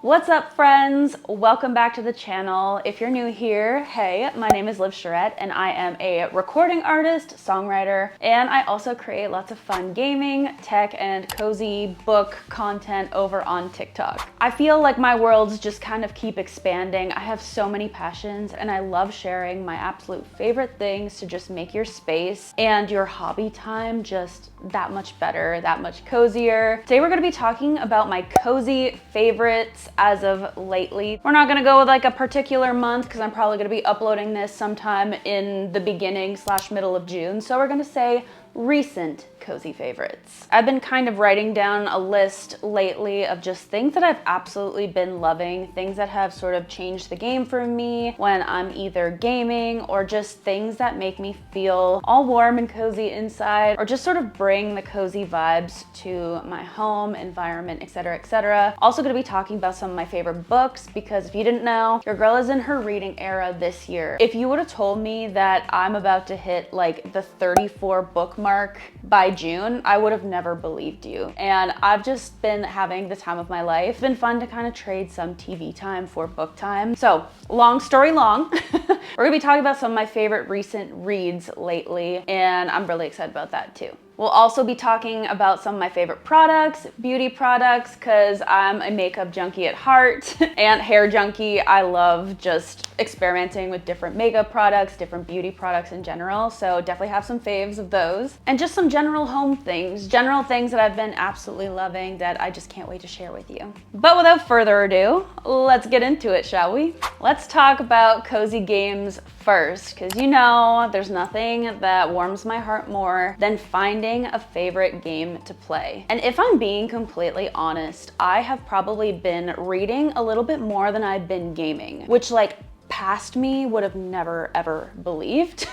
What's up, friends? Welcome back to the channel. If you're new here, hey, my name is Charette and I am a recording artist, songwriter, and I also create lots of fun gaming, tech, and cozy book content over on TikTok. I feel like my worlds just kind of keep expanding. I have so many passions and I love sharing my absolute favorite things to just make your space and your hobby time just that much better, that much cozier. Today we're gonna be talking about my cozy favorites as of lately. We're not gonna go with like a particular month because I'm probably gonna be uploading this sometime in the beginning / middle of June. So we're gonna say recent cozy favorites. I've been kind of writing down a list lately of just things that I've absolutely been loving, things that have sort of changed the game for me when I'm either gaming or just things that make me feel all warm and cozy inside or just sort of bring the cozy vibes to my home, environment, etc., etc. Also gonna be talking about some of my favorite books because if you didn't know, your girl is in her reading era this year. If you would have told me that I'm about to hit like the 34 book mark by June, I would have never believed you. And I've just been having the time of my life. It's been fun to kind of trade some TV time for book time. So long story long, we're gonna be talking about some of my favorite recent reads lately, and I'm really excited about that too. We'll also be talking about some of my favorite products, beauty products, because I'm a makeup junkie at heart and hair junkie. I love just experimenting with different makeup products, different beauty products in general. So definitely have some faves of those. And just some general home things, general things that I've been absolutely loving that I just can't wait to share with you. But without further ado, let's get into it, shall we? Let's talk about cozy games first, because you know, there's nothing that warms my heart more than finding a favorite game to play. And if I'm being completely honest, I have probably been reading a little bit more than I've been gaming, which like past me would have never ever believed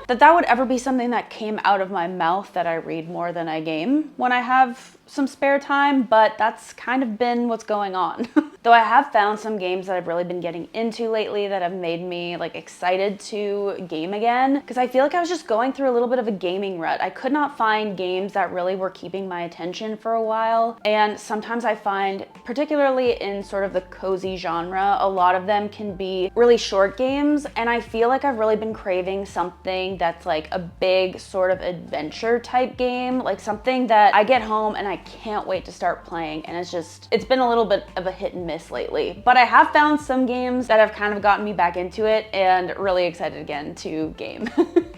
that would ever be something that came out of my mouth, that I read more than I game when I have some spare time, but that's kind of been what's going on. Though I have found some games that I've really been getting into lately that have made me like excited to game again, because I feel like I was just going through a little bit of a gaming rut. I could not find games that really were keeping my attention for a while, and sometimes I find, particularly in sort of the cozy genre, a lot of them can be really short games, and I feel like I've really been craving something that's like a big sort of adventure type game, like something that I get home and I can't wait to start playing, and it's been a little bit of a hit and miss lately. But I have found some games that have kind of gotten me back into it and really excited again to game.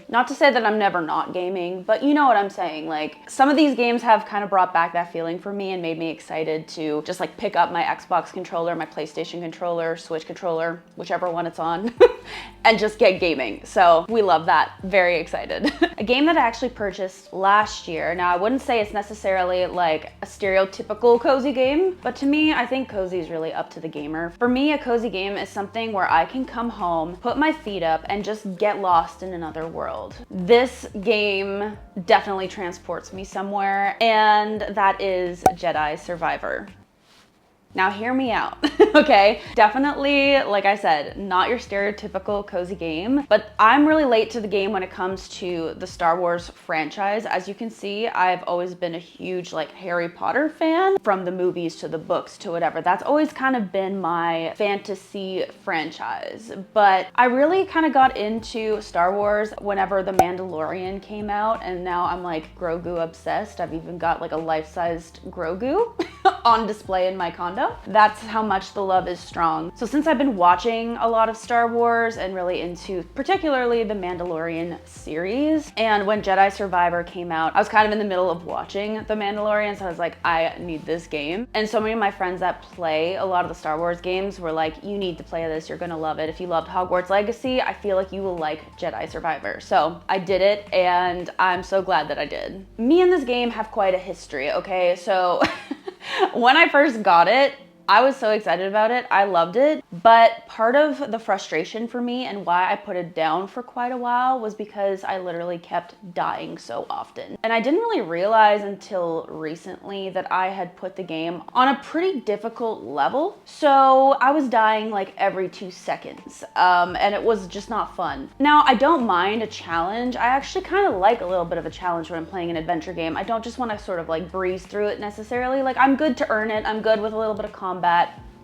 Not to say that I'm never not gaming, but you know what I'm saying. Like some of these games have kind of brought back that feeling for me and made me excited to just like pick up my Xbox controller, my PlayStation controller, Switch controller, whichever one it's on, and just get gaming. So we love that. Very excited. A game that I actually purchased last year. Now I wouldn't say it's necessarily like a stereotypical cozy game, but to me, I think cozy is really up to the gamer. For me, a cozy game is something where I can come home, put my feet up, and just get lost in another world. This game definitely transports me somewhere, and that is Jedi Survivor. Now hear me out, okay? Definitely, like I said, not your stereotypical cozy game, but I'm really late to the game when it comes to the Star Wars franchise. As you can see, I've always been a huge like Harry Potter fan, from the movies to the books to whatever. That's always kind of been my fantasy franchise. But I really kind of got into Star Wars whenever The Mandalorian came out, and now I'm like Grogu obsessed. I've even got like a life-sized Grogu on display in my condo. That's how much the love is strong. So since I've been watching a lot of Star Wars and really into particularly the Mandalorian series, and when Jedi Survivor came out, I was kind of in the middle of watching The Mandalorian, so I was like, I need this game. And so many of my friends that play a lot of the Star Wars games were like, you need to play this, you're gonna love it. If you loved Hogwarts Legacy, I feel like you will like Jedi Survivor. So I did it, and I'm so glad that I did. Me and this game have quite a history, okay? So when I first got it, I was so excited about it. I loved it. But part of the frustration for me and why I put it down for quite a while was because I literally kept dying so often. And I didn't really realize until recently that I had put the game on a pretty difficult level. So I was dying like every 2 seconds. And it was just not fun. Now, I don't mind a challenge. I actually kind of like a little bit of a challenge when I'm playing an adventure game. I don't just want to sort of like breeze through it necessarily. Like, I'm good to earn it. I'm good with a little bit of combat.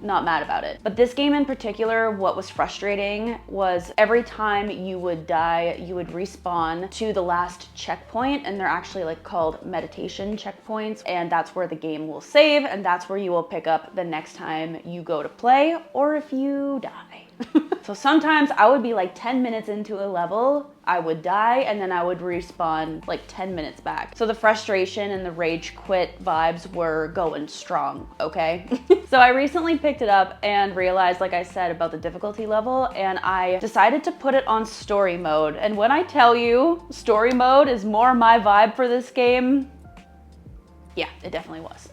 not mad about it. But this game in particular, what was frustrating was every time you would die, you would respawn to the last checkpoint, and they're actually like called meditation checkpoints, and that's where the game will save, and that's where you will pick up the next time you go to play, or if you die. So sometimes I would be like 10 minutes into a level, I would die, and then I would respawn like 10 minutes back. So the frustration and the rage quit vibes were going strong, okay? So I recently picked it up and realized, like I said, about the difficulty level, and I decided to put it on story mode. And when I tell you story mode is more my vibe for this game, yeah, it definitely was.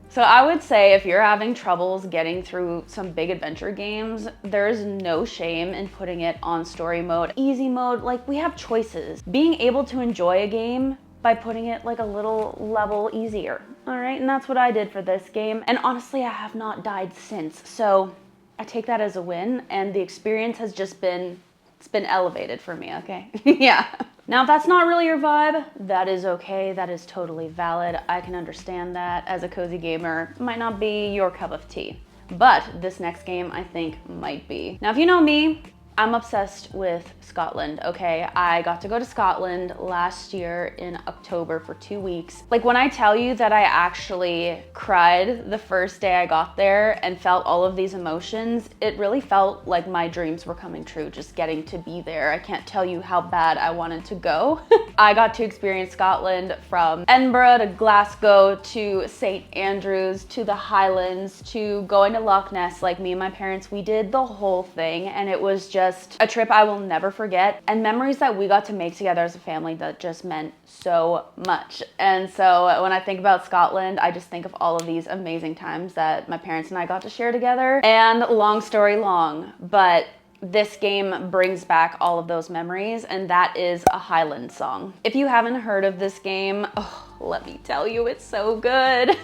So I would say if you're having troubles getting through some big adventure games, there's no shame in putting it on story mode, easy mode, like we have choices. Being able to enjoy a game by putting it like a little level easier, all right? And that's what I did for this game. And honestly, I have not died since. So I take that as a win, and the experience has just been, it's been elevated for me, okay? Yeah. Now, if that's not really your vibe, that is okay. That is totally valid. I can understand that. As a cozy gamer, it might not be your cup of tea. But this next game, I think, might be. Now, if you know me, I'm obsessed with Scotland, okay? I got to go to Scotland last year in October for 2 weeks. Like when I tell you that I actually cried the first day I got there and felt all of these emotions, it really felt like my dreams were coming true, just getting to be there. I can't tell you how bad I wanted to go. I got to experience Scotland from Edinburgh to Glasgow to St. Andrews to the Highlands to going to Loch Ness. Like me and my parents, we did the whole thing, and it was just a trip I will never forget, and memories that we got to make together as a family that just meant so much. And so when I think about Scotland, I just think of all of these amazing times that my parents and I got to share together. And long story long, but this game brings back all of those memories, and that is a Highland song. If you haven't heard of this game, oh, let me tell you, it's so good.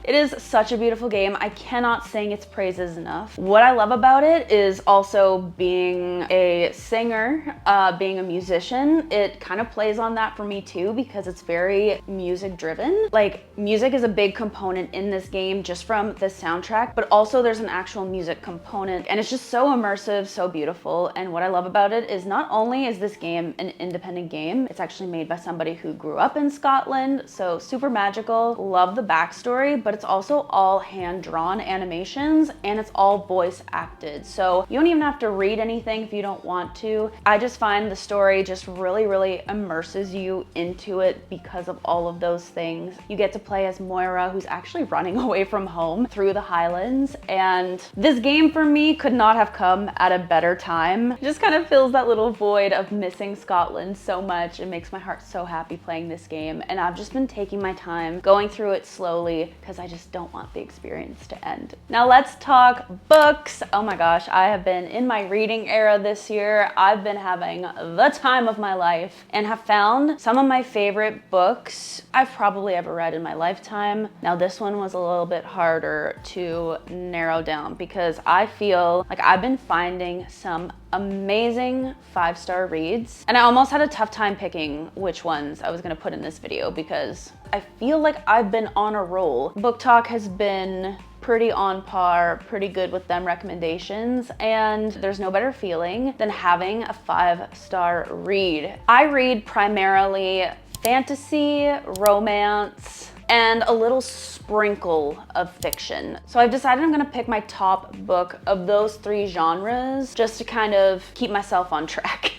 It is such a beautiful game. I cannot sing its praises enough. What I love about it is also being a singer, being a musician. It kind of plays on that for me too, because it's very music driven. Like music is a big component in this game just from the soundtrack, but also there's an actual music component, and it's just so immersive, so beautiful. And what I love about it is not only is this game an independent game, it's actually made by somebody who grew up in Scotland, so super magical. Love the backstory, but it's also all hand-drawn animations, and it's all voice acted. So you don't even have to read anything if you don't want to. I just find the story just really, really immerses you into it because of all of those things. You get to play as Moira, who's actually running away from home through the Highlands, and this game for me could not have come at a better time. It just kind of fills that little void of missing Scotland so much. It makes my heart so happy playing this game, and I've just been taking my time going through it slowly because I just don't want the experience to end. Now let's talk books. Oh my gosh, I have been in my reading era this year. I've been having the time of my life and have found some of my favorite books I've probably ever read in my lifetime. Now this one was a little bit harder to narrow down because I feel like I've been finding some amazing 5-star reads, and I almost had a tough time picking which ones I was gonna put in this video because I feel like I've been on a roll. Book Talk has been pretty on par, pretty good with them recommendations, and there's no better feeling than having a 5-star read. I read primarily fantasy, romance, and a little sprinkle of fiction. So I've decided I'm gonna pick my top book of those 3 genres just to kind of keep myself on track.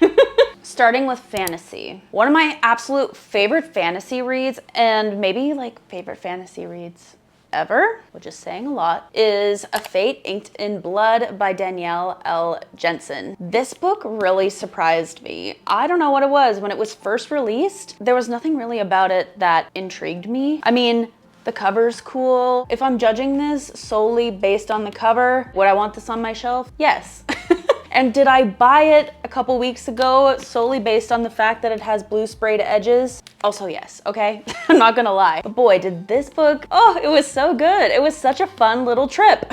Starting with fantasy. One of my absolute favorite fantasy reads, and maybe like favorite fantasy reads ever, which is saying a lot, is A Fate Inked in Blood by Danielle L. Jensen. This book really surprised me. I don't know what it was. When it was first released, there was nothing really about it that intrigued me. I mean, the cover's cool. If I'm judging this solely based on the cover, would I want this on my shelf? Yes. And did I buy it a couple weeks ago solely based on the fact that it has blue sprayed edges? Also yes, okay? I'm not gonna lie. But boy, did this book, oh, it was so good. It was such a fun little trip.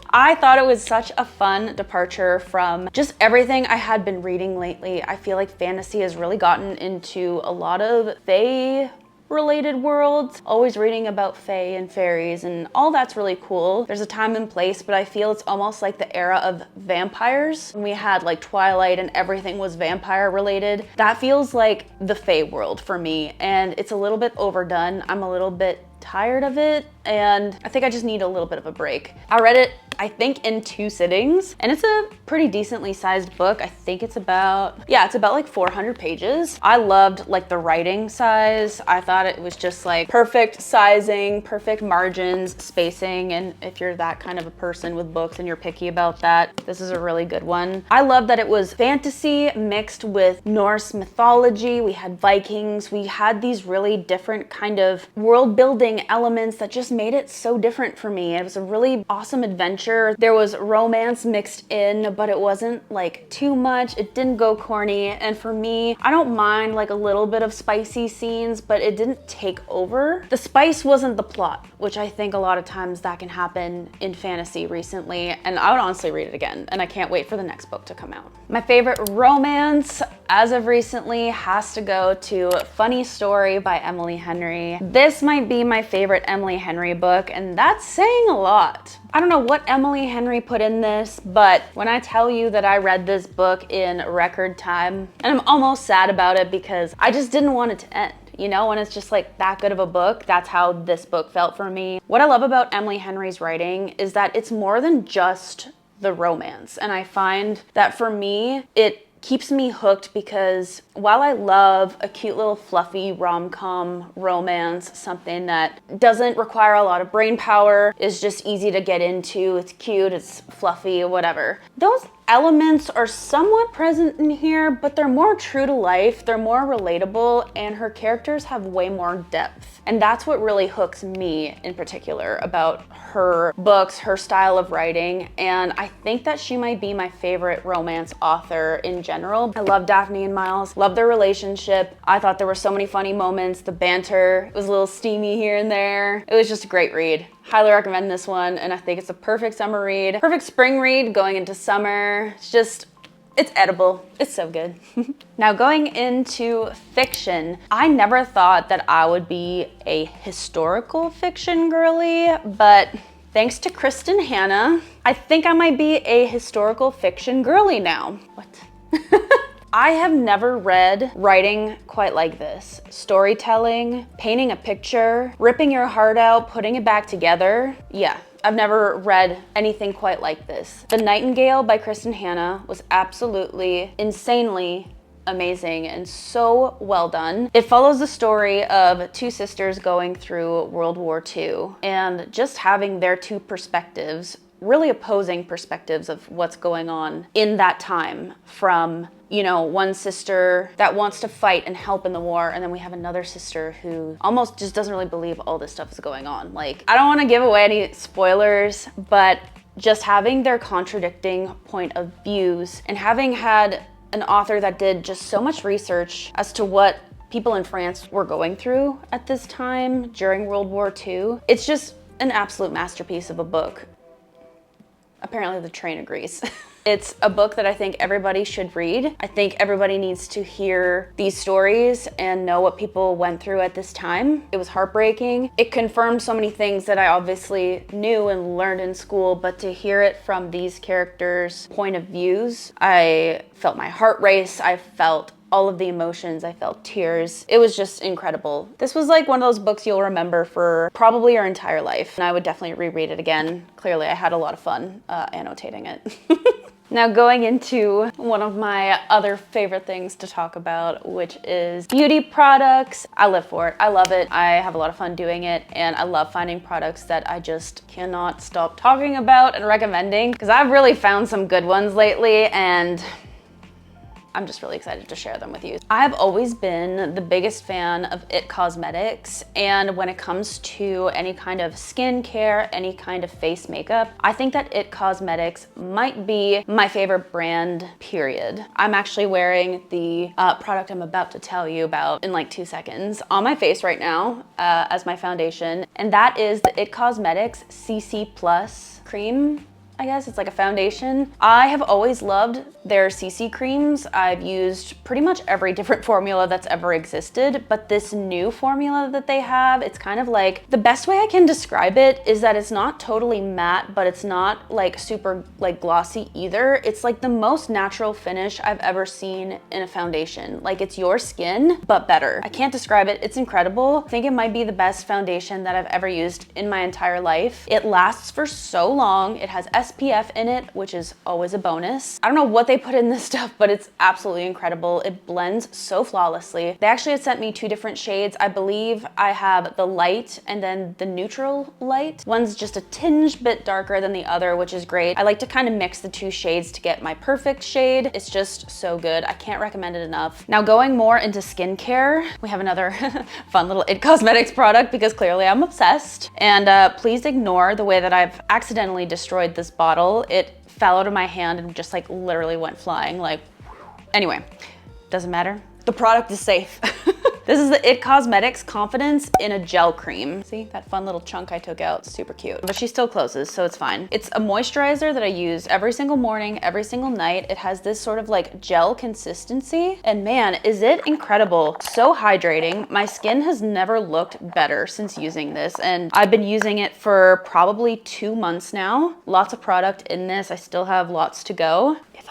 I thought it was such a fun departure from just everything I had been reading lately. I feel like fantasy has really gotten into a lot of fae related worlds, always reading about fae and fairies, and all that's really cool. There's a time and place, but I feel it's almost like the era of vampires. When we had like Twilight and everything was vampire related. That feels like the fae world for me, and it's a little bit overdone. I'm a little bit tired of it, and I think I just need a little bit of a break. I read it, I think, in 2 sittings, and it's a pretty decently sized book. I think it's about, yeah, it's about like 400 pages. I loved like the writing size. I thought it was just like perfect sizing, perfect margins, spacing, and if you're that kind of a person with books and you're picky about that, this is a really good one. I love that it was fantasy mixed with Norse mythology. We had Vikings. We had these really different kind of world building elements that just made it so different for me. It was a really awesome adventure. There was romance mixed in, but it wasn't like too much. It didn't go corny. And for me, I don't mind like a little bit of spicy scenes, but it didn't take over. The spice wasn't the plot, which I think a lot of times that can happen in fantasy recently. And I would honestly read it again, and I can't wait for the next book to come out. My favorite romance as of recently has to go to Funny Story by Emily Henry. This might be my favorite Emily Henry book, and that's saying a lot. I don't know what Emily Henry put in this, but when I tell you that I read this book in record time, and I'm almost sad about it because I just didn't want it to end. You know, when it's just like that good of a book, that's how this book felt for me. What I love about Emily Henry's writing is that it's more than just the romance. And I find that for me, it keeps me hooked because while I love a cute little fluffy rom-com romance, something that doesn't require a lot of brain power, is just easy to get into, it's cute, it's fluffy, whatever. Those elements are somewhat present in here, but they're more true to life, they're more relatable, and her characters have way more depth. And that's what really hooks me in particular about her books, her style of writing, and I think that she might be my favorite romance author in general. I love Daphne and Miles, love their relationship. I thought there were so many funny moments, the banter was a little steamy here and there. It was just a great read. Highly recommend this one, and I think it's a perfect summer read, perfect spring read going into summer. It's edible. It's so good. Now going into fiction, I never thought that I would be a historical fiction girly, but thanks to Kristen Hanna, I think I might be a historical fiction girly now. What? I have never read writing quite like this. Storytelling, painting a picture, ripping your heart out, putting it back together. Yeah, I've never read anything quite like this. The Nightingale by Kristen Hanna was absolutely insanely amazing and so well done. It follows the story of 2 sisters going through World War II and just having their 2 perspectives, really opposing perspectives of what's going on in that time, from, you know, one sister that wants to fight and help in the war, and then we have another sister who almost just doesn't really believe all this stuff is going on. Like, I don't want to give away any spoilers, but just having their contradicting point of views and having had an author that did just so much research as to what people in France were going through at this time during World War II, it's just an absolute masterpiece of a book. Apparently the train agrees. It's a book that I think everybody should read. I think everybody needs to hear these stories and know what people went through at this time. It was heartbreaking. It confirmed so many things that I obviously knew and learned in school, but to hear it from these characters' point of views, I felt my heart race. I felt all of the emotions. I felt tears. It was just incredible. This was like one of those books you'll remember for probably your entire life, and I would definitely reread it again. Clearly, I had a lot of fun annotating it. Now going into one of my other favorite things to talk about, which is beauty products. I live for it. I love it. I have a lot of fun doing it, and I love finding products that I just cannot stop talking about and recommending, because I've really found some good ones lately, and I'm just really excited to share them with you. I've always been the biggest fan of IT Cosmetics, and when it comes to any kind of skincare, any kind of face makeup, I think that IT Cosmetics might be my favorite brand, period. I'm actually wearing the product I'm about to tell you about in like 2 seconds on my face right now as my foundation, and that is the IT Cosmetics CC Plus cream. I guess. It's like a foundation. I have always loved their CC creams. I've used pretty much every different formula that's ever existed, but this new formula that they have, it's kind of like, the best way I can describe it is that it's not totally matte, but it's not like super like glossy either. It's like the most natural finish I've ever seen in a foundation. Like it's your skin, but better. I can't describe it. It's incredible. I think it might be the best foundation that I've ever used in my entire life. It lasts for so long. It has SPF in it, which is always a bonus. I don't know what they put in this stuff, but it's absolutely incredible. It blends so flawlessly. They actually had sent me 2 different shades. I believe I have the light and then the neutral light. One's just a tinge bit darker than the other, which is great. I like to kind of mix the 2 shades to get my perfect shade. It's just so good. I can't recommend it enough. Now going more into skincare, we have another fun little It Cosmetics product because clearly I'm obsessed. And please ignore the way that I've accidentally destroyed this bottle. It fell out of my hand and just like literally went flying, like, anyway, doesn't matter. The product is safe. This is the It Cosmetics Confidence in a Gel Cream. See that fun little chunk I took out, super cute. But she still closes, so it's fine. It's a moisturizer that I use every single morning, every single night. It has this sort of like gel consistency, and man, is it incredible. So hydrating. My skin has never looked better since using this, and I've been using it for probably 2 months now. Lots of product in this. I still have lots to go. If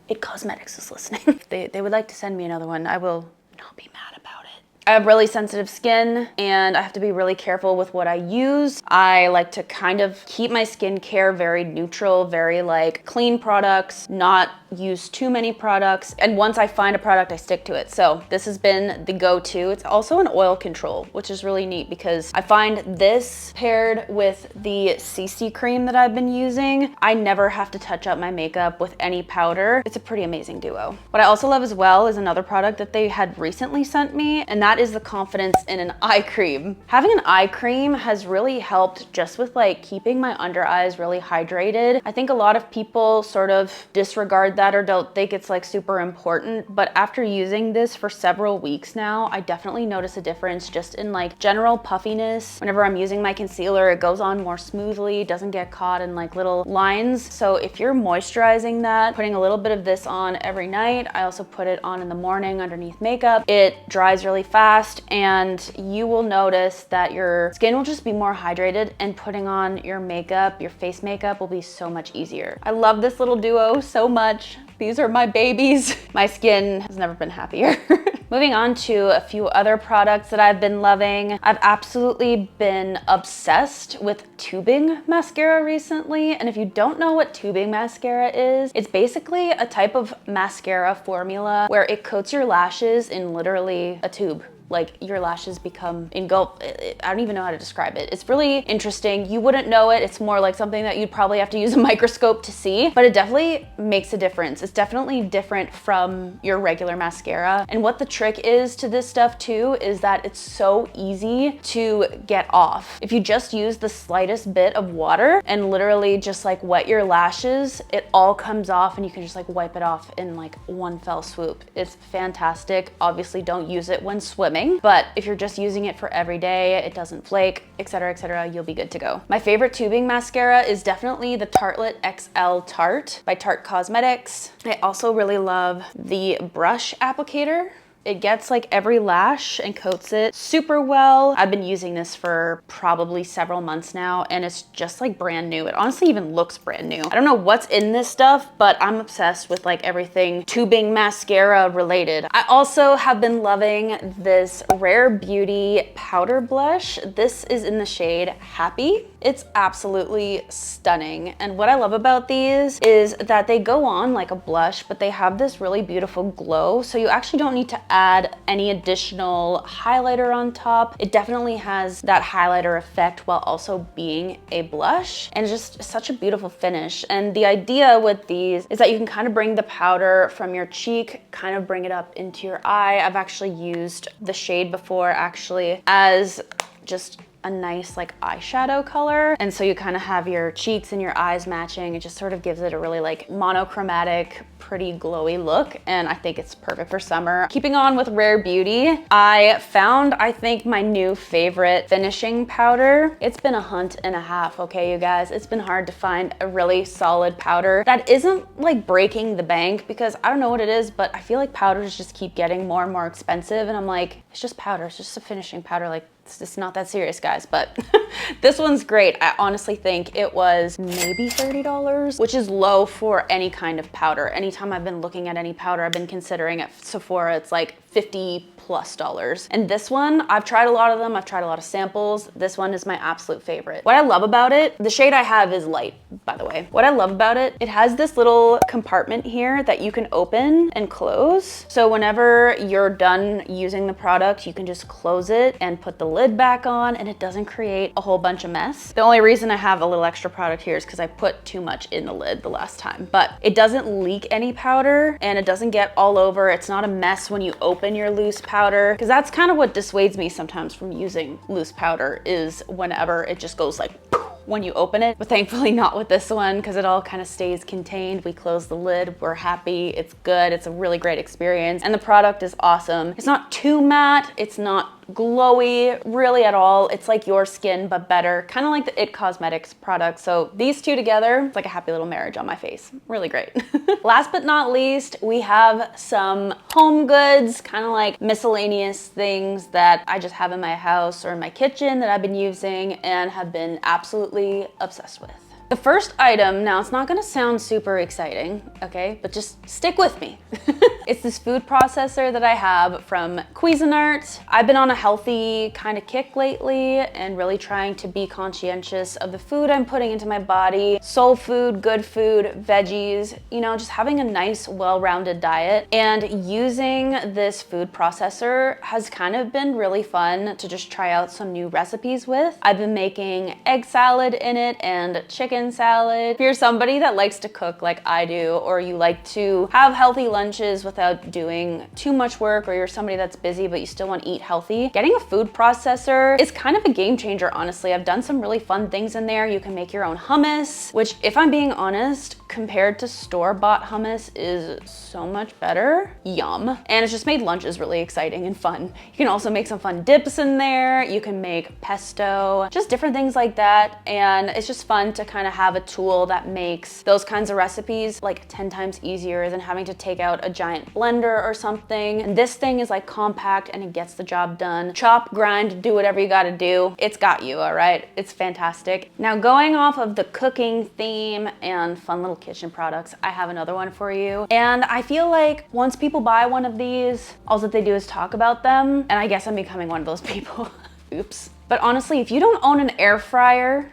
It Cosmetics is listening, if they would like to send me another one, I will not be mad about it. I have really sensitive skin and I have to be really careful with what I use. I like to kind of keep my skincare very neutral, very like clean products, not use too many products. And once I find a product, I stick to it. So this has been the go-to. It's also an oil control, which is really neat because I find this paired with the CC cream that I've been using, I never have to touch up my makeup with any powder. It's a pretty amazing duo. What I also love as well is another product that they had recently sent me, and that is the Confidence in an Eye Cream. Having an eye cream has really helped just with like keeping my under eyes really hydrated. I think a lot of people sort of disregard that or don't think it's like super important, but after using this for several weeks now, I definitely notice a difference just in like general puffiness. Whenever I'm using my concealer, it goes on more smoothly, doesn't get caught in like little lines. So if you're moisturizing that, putting a little bit of this on every night, I also put it on in the morning underneath makeup, it dries really fast and you will notice that your skin will just be more hydrated and putting on your makeup, your face makeup will be so much easier. I love this little duo so much. These are my babies. My skin has never been happier. Moving on to a few other products that I've been loving. I've absolutely been obsessed with tubing mascara recently. And if you don't know what tubing mascara is, it's basically a type of mascara formula where it coats your lashes in literally a tube. Like your lashes become engulfed. I don't even know how to describe it. It's really interesting. You wouldn't know it. It's more like something that you'd probably have to use a microscope to see, but it definitely makes a difference. It's definitely different from your regular mascara. And what the trick is to this stuff too is that it's so easy to get off. If you just use the slightest bit of water and literally just like wet your lashes, it all comes off and you can just like wipe it off in like one fell swoop. It's fantastic. Obviously don't use it when swimming, but if you're just using it for every day, it doesn't flake, etc., you'll be good to go. My favorite tubing mascara is definitely the Tartelette XL Tarte by Tarte Cosmetics. I also really love the brush applicator. It gets like every lash and coats it super well. I've been using this for probably several months now and it's just like brand new. It honestly even looks brand new. I don't know what's in this stuff, but I'm obsessed with like everything tubing mascara related. I also have been loving this Rare Beauty powder blush. This is in the shade Happy. It's absolutely stunning. And what I love about these is that they go on like a blush, but they have this really beautiful glow. So you actually don't need to add any additional highlighter on top. It definitely has that highlighter effect while also being a blush, and just such a beautiful finish. And the idea with these is that you can kind of bring the powder from your cheek, kind of bring it up into your eye. I've actually used the shade before actually as just a nice like eyeshadow color. And so you kind of have your cheeks and your eyes matching. It just sort of gives it a really like monochromatic, pretty glowy look. And I think it's perfect for summer. Keeping on with Rare Beauty, I found, I think, my new favorite finishing powder. It's been a hunt and a half, okay, you guys? It's been hard to find a really solid powder that isn't like breaking the bank, because I don't know what it is, but I feel like powders just keep getting more and more expensive. And I'm like, it's just powder, it's just a finishing powder. Like, it's not that serious, guys, but this one's great. I honestly think it was maybe $30, which is low for any kind of powder. Anytime I've been looking at any powder, I've been considering at Sephora, it's like $50+ And this one, I've tried a lot of them. I've tried a lot of samples. This one is my absolute favorite. What I love about it, the shade I have is light, by the way. What I love about it, it has this little compartment here that you can open and close. So whenever you're done using the product, you can just close it and put the lid back on, and it doesn't create a whole bunch of mess. The only reason I have a little extra product here is because I put too much in the lid the last time, but it doesn't leak any powder and it doesn't get all over. It's not a mess when you open your loose powder, because that's kind of what dissuades me sometimes from using loose powder, is whenever it just goes like when you open it. But thankfully not with this one, because it all kind of stays contained. We close the lid, we're happy, it's good, it's a really great experience, and the product is awesome. It's not too matte, it's not glowy really at all. It's like your skin but better, kind of like the It Cosmetics product. So these two together, it's like a happy little marriage on my face. Really great. Last but not least, we have some home goods, kind of like miscellaneous things that I just have in my house or in my kitchen that I've been using and have been absolutely obsessed with. The first item, now it's not gonna sound super exciting, okay, but just stick with me. It's this food processor that I have from Cuisinart. I've been on a healthy kind of kick lately and really trying to be conscientious of the food I'm putting into my body. Soul food, good food, veggies, you know, just having a nice, well-rounded diet. And using this food processor has kind of been really fun to just try out some new recipes with. I've been making egg salad in it and chicken salad. If you're somebody that likes to cook like I do, or you like to have healthy lunches without doing too much work, or you're somebody that's busy but you still want to eat healthy, getting a food processor is kind of a game changer, honestly. I've done some really fun things in there. You can make your own hummus, which, if I'm being honest, compared to store-bought hummus is so much better. Yum. And it's just made lunches really exciting and fun. You can also make some fun dips in there. You can make pesto, just different things like that. And it's just fun to kind of have a tool that makes those kinds of recipes like 10 times easier than having to take out a giant blender or something. And this thing is like compact and it gets the job done. Chop, grind, do whatever you gotta do. It's got you, all right? It's fantastic. Now, going off of the cooking theme and fun little kitchen products, I have another one for you. And I feel like once people buy one of these, all that they do is talk about them. And I guess I'm becoming one of those people. Oops. But honestly, if you don't own an air fryer,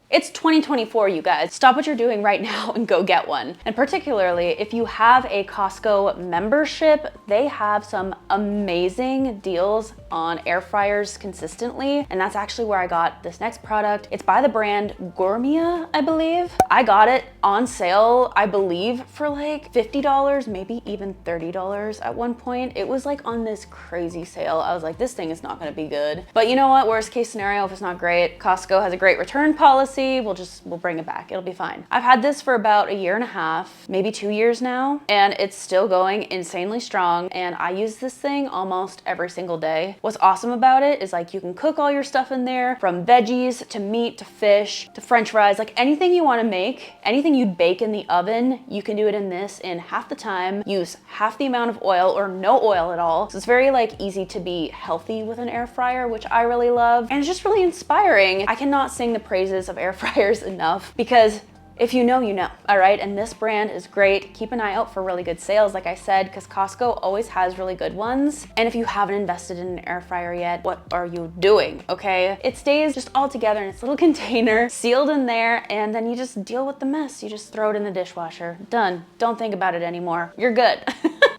it's 2024, you guys. Stop what you're doing right now and go get one. And particularly if you have a Costco membership, they have some amazing deals on air fryers consistently. And that's actually where I got this next product. It's by the brand Gourmia, I believe. I got it on sale, I believe, for like $50, maybe even $30 at one point. It was like on this crazy sale. I was like, this thing is not gonna be good. But you know what? Worst case scenario, if it's not great, Costco has a great return policy. We'll bring it back. It'll be fine. I've had this for about 1.5 years, maybe 2 years now, and it's still going insanely strong. And I use this thing almost every single day. What's awesome about it is like you can cook all your stuff in there, from veggies to meat to fish to French fries, like anything you want to make, anything you'd bake in the oven, you can do it in this in half the time, use half the amount of oil or no oil at all. So it's very like easy to be healthy with an air fryer, which I really love. And it's just really inspiring. I cannot sing the praises of air fryers enough, because if you know, you know, all right? And this brand is great. Keep an eye out for really good sales, like I said, because Costco always has really good ones. And if you haven't invested in an air fryer yet, what are you doing, okay? It stays just all together in its little container, sealed in there, and then you just deal with the mess. You just throw it in the dishwasher. Done. Don't think about it anymore. You're good.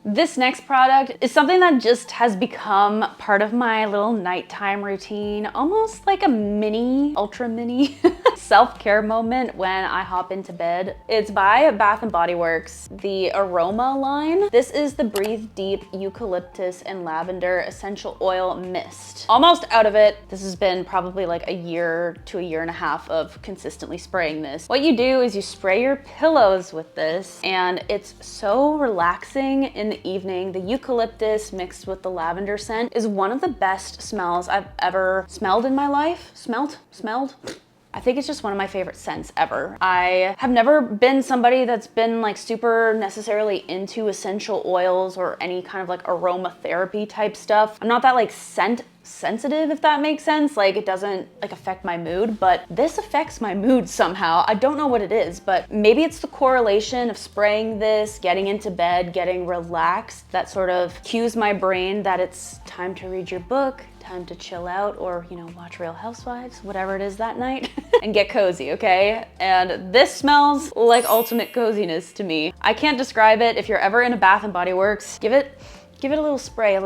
This next product is something that just has become part of my little nighttime routine, almost like a mini, ultra mini self-care moment when I hop into bed. It's by Bath & Body Works, the Aroma line. This is the Breathe Deep Eucalyptus and Lavender Essential Oil Mist. Almost out of it. This has been probably like a year to a year and a half of consistently spraying this. What you do is you spray your pillows with this, and it's so relaxing in the evening. The eucalyptus mixed with the lavender scent is one of the best smells I've ever smelled in my life. Smelled? I think it's just one of my favorite scents ever. I have never been somebody that's been like super necessarily into essential oils or any kind of like aromatherapy type stuff. I'm not that like scent sensitive, if that makes sense. Like, it doesn't like affect my mood, but this affects my mood somehow. I don't know what it is, but maybe it's the correlation of spraying this, getting into bed, getting relaxed, that sort of cues my brain that it's time to read your book, time to chill out, or, you know, watch Real Housewives, whatever it is that night, and get cozy, okay? And this smells like ultimate coziness to me. I can't describe it. If you're ever in a Bath & Body Works, give it a little spray,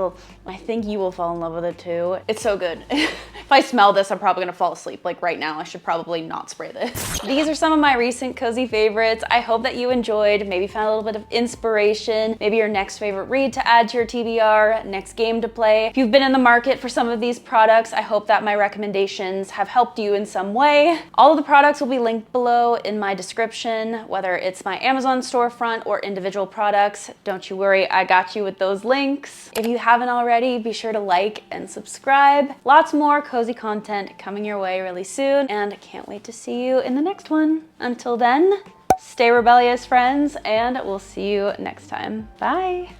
I think you will fall in love with it too. It's so good. If I smell this, I'm probably gonna fall asleep. Like right now, I should probably not spray this. These are some of my recent cozy favorites. I hope that you enjoyed, maybe found a little bit of inspiration, maybe your next favorite read to add to your TBR, next game to play. If you've been in the market for some of these products, I hope that my recommendations have helped you in some way. All of the products will be linked below in my description, whether it's my Amazon storefront or individual products. Don't you worry, I got you with those links. If you haven't already, be sure to like and subscribe. Lots more cozy content coming your way really soon, and I can't wait to see you in the next one. Until then, stay rebellious, friends, and we'll see you next time. Bye.